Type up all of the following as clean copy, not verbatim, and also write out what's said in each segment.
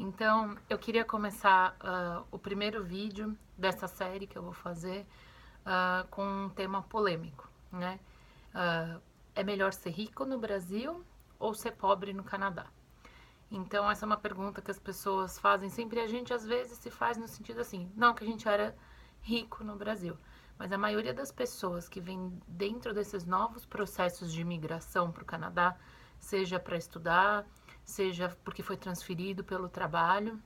Então, eu queria começar o primeiro vídeo dessa série que eu vou fazer com um tema polêmico, né? É melhor ser rico no Brasil ou ser pobre no Canadá? Então, essa é uma pergunta que as pessoas fazem sempre. A gente, às vezes, se faz no sentido assim, não que a gente era rico no Brasil, mas a maioria das pessoas que vem dentro desses novos processos de imigração para o Canadá, seja para estudar, seja porque foi transferido pelo trabalho,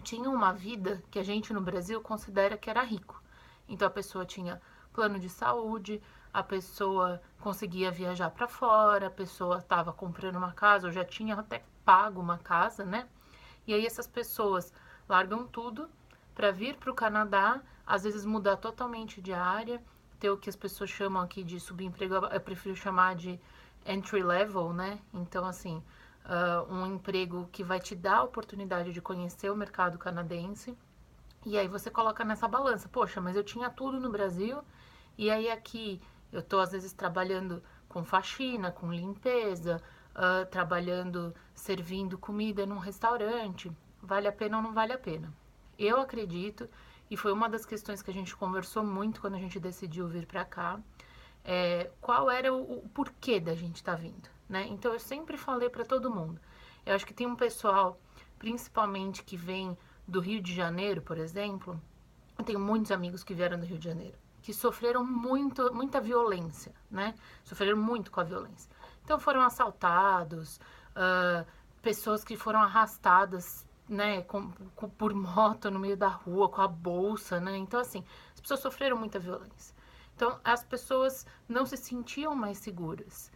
tinham uma vida que a gente no Brasil considera que era rico. Então a pessoa tinha plano de saúde, a pessoa conseguia viajar para fora, a pessoa estava comprando uma casa, ou já tinha até pago uma casa, né? E aí essas pessoas largam tudo para vir para o Canadá, às vezes mudar totalmente de área, ter o que as pessoas chamam aqui de subemprego, eu prefiro chamar de entry level, né? Então, assim, um emprego que vai te dar a oportunidade de conhecer o mercado canadense. E aí você coloca nessa balança, poxa, mas eu tinha tudo no Brasil, e aí aqui eu tô às vezes trabalhando com faxina, com limpeza, trabalhando, servindo comida num restaurante. Vale a pena ou não vale a pena? Eu acredito, e foi uma das questões que a gente conversou muito quando a gente decidiu vir para cá, qual era o porquê da gente estar vindo, né? Então eu sempre falei para todo mundo. Eu acho que tem um pessoal, principalmente que vem do Rio de Janeiro, por exemplo. Eu tenho muitos amigos que vieram do Rio de Janeiro, que sofreram muita violência, né? Sofreram muito com a violência. Então foram assaltados, pessoas que foram arrastadas, né, por moto no meio da rua, com a bolsa, né? Então, assim, as pessoas sofreram muita violência. Então, as pessoas não se sentiam mais seguras.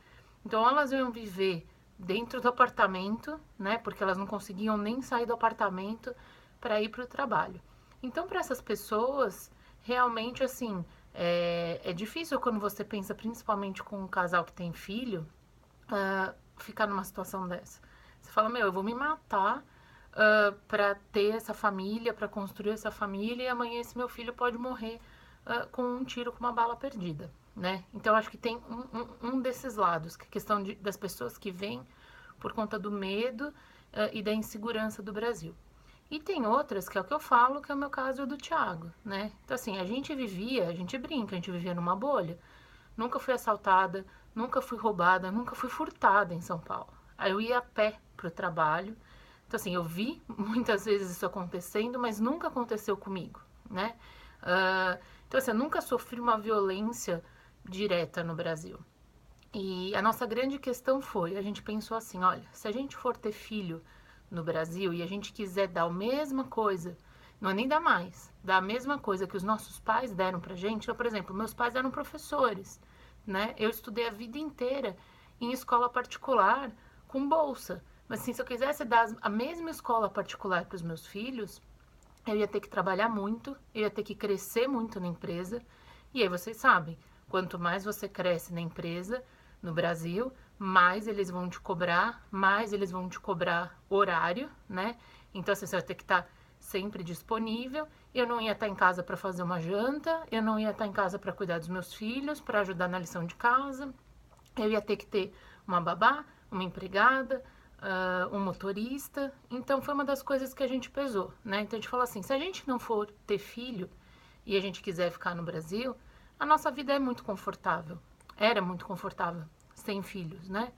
Então, elas iam viver dentro do apartamento, né? Porque elas não conseguiam nem sair do apartamento para ir para o trabalho. Então, para essas pessoas, realmente, assim, é difícil quando você pensa, principalmente com um casal que tem filho, ficar numa situação dessa. Você fala, meu, eu vou me matar para ter essa família, para construir essa família, e amanhã esse meu filho pode morrer com um tiro, com uma bala perdida, né? Então, acho que tem um desses lados, que é a questão das pessoas que vêm por conta do medo e da insegurança do Brasil. E tem outras, que é o que eu falo, que é o meu caso e o do Thiago, né? Então, assim, a gente brinca, a gente vivia numa bolha. Nunca fui assaltada, nunca fui roubada, nunca fui furtada em São Paulo. Aí eu ia a pé pro trabalho. Então, assim, eu vi muitas vezes isso acontecendo, mas nunca aconteceu comigo, né? Então, assim, eu nunca sofri uma violência direta no Brasil. E a nossa grande questão foi, a gente pensou assim, olha, se a gente for ter filho no Brasil e a gente quiser dar a mesma coisa, não é nem dar mais, dar a mesma coisa que os nossos pais deram pra gente. Então, por exemplo, meus pais eram professores, né? Eu estudei a vida inteira em escola particular com bolsa. Mas assim, se eu quisesse dar a mesma escola particular para os meus filhos, eu ia ter que trabalhar muito, eu ia ter que crescer muito na empresa. E aí vocês sabem, quanto mais você cresce na empresa, no Brasil, mais eles vão te cobrar, mais eles vão te cobrar horário, né? Então assim, você vai ter que estar sempre disponível. Eu não ia estar em casa para fazer uma janta, eu não ia estar em casa para cuidar dos meus filhos, para ajudar na lição de casa. Eu ia ter que ter uma babá, uma empregada, um motorista. Então foi uma das coisas que a gente pesou, né? Então a gente falou assim, se a gente não for ter filho e a gente quiser ficar no Brasil, a nossa vida é muito confortável. Era muito confortável sem filhos, né?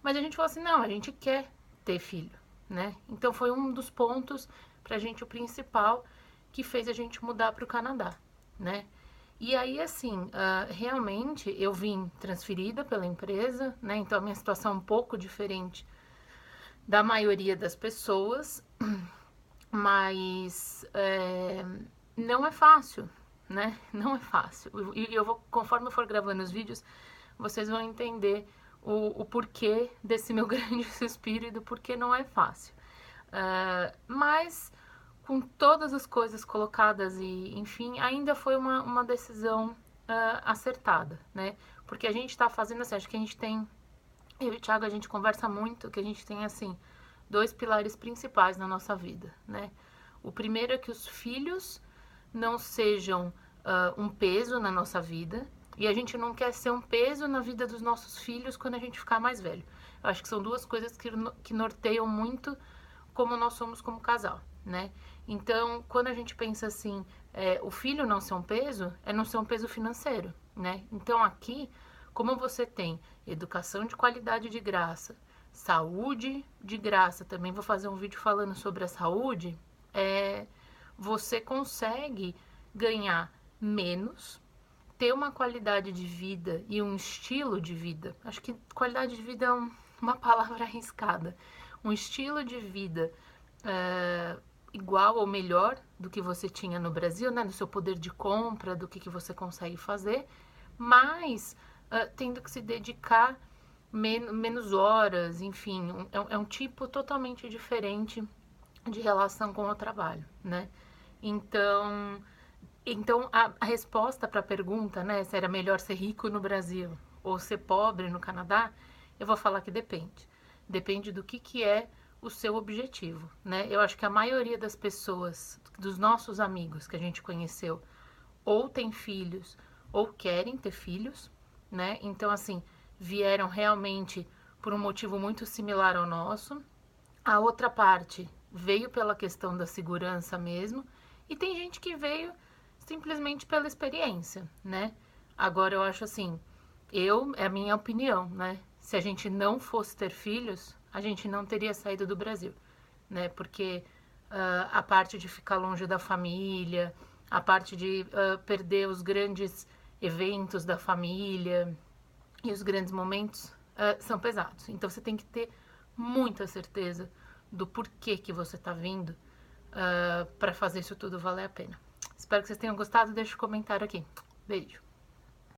Mas a gente falou assim, não, a gente quer ter filho, né? Então foi um dos pontos pra gente, o principal, que fez a gente mudar para o Canadá, né? E aí, assim, realmente eu vim transferida pela empresa, né? Então a minha situação é um pouco diferente da maioria das pessoas, mas não é fácil, né? Não é fácil. E eu vou, conforme eu for gravando os vídeos, vocês vão entender o porquê desse meu grande suspiro e do porquê não é fácil. Mas com todas as coisas colocadas e, enfim, ainda foi uma decisão acertada, né? Porque a gente tá fazendo assim, acho que a gente tem, eu e o Thiago, a gente conversa muito, que a gente tem, assim, dois pilares principais na nossa vida, né? O primeiro é que os filhos não sejam um peso na nossa vida, e a gente não quer ser um peso na vida dos nossos filhos quando a gente ficar mais velho. Eu acho que são duas coisas que norteiam muito como nós somos como casal, né? Então, quando a gente pensa assim, o filho não ser um peso, é não ser um peso financeiro, né? Então, aqui, como você tem educação de qualidade de graça, saúde de graça, também vou fazer um vídeo falando sobre a saúde, você consegue ganhar menos, ter uma qualidade de vida e um estilo de vida. Acho que qualidade de vida é uma palavra arriscada. Um estilo de vida igual ou melhor do que você tinha no Brasil, né? No seu poder de compra, do que você consegue fazer, mas tendo que se dedicar menos horas, enfim, é um tipo totalmente diferente de relação com o trabalho, né? Então a resposta para a pergunta, né, se era melhor ser rico no Brasil ou ser pobre no Canadá, eu vou falar que depende. Depende do que é o seu objetivo, né? Eu acho que a maioria das pessoas, dos nossos amigos que a gente conheceu, ou tem filhos ou querem ter filhos, né? Então, assim, vieram realmente por um motivo muito similar ao nosso. A outra parte veio pela questão da segurança mesmo, e tem gente que veio simplesmente pela experiência, né? Agora eu acho assim, é a minha opinião, né? Se a gente não fosse ter filhos, a gente não teria saído do Brasil, né? Porque a parte de ficar longe da família, a parte de perder os grandes eventos da família e os grandes momentos são pesados. Então você tem que ter muita certeza do porquê que você está vindo para fazer isso tudo valer a pena. Espero que vocês tenham gostado. Deixa um comentário aqui. Beijo.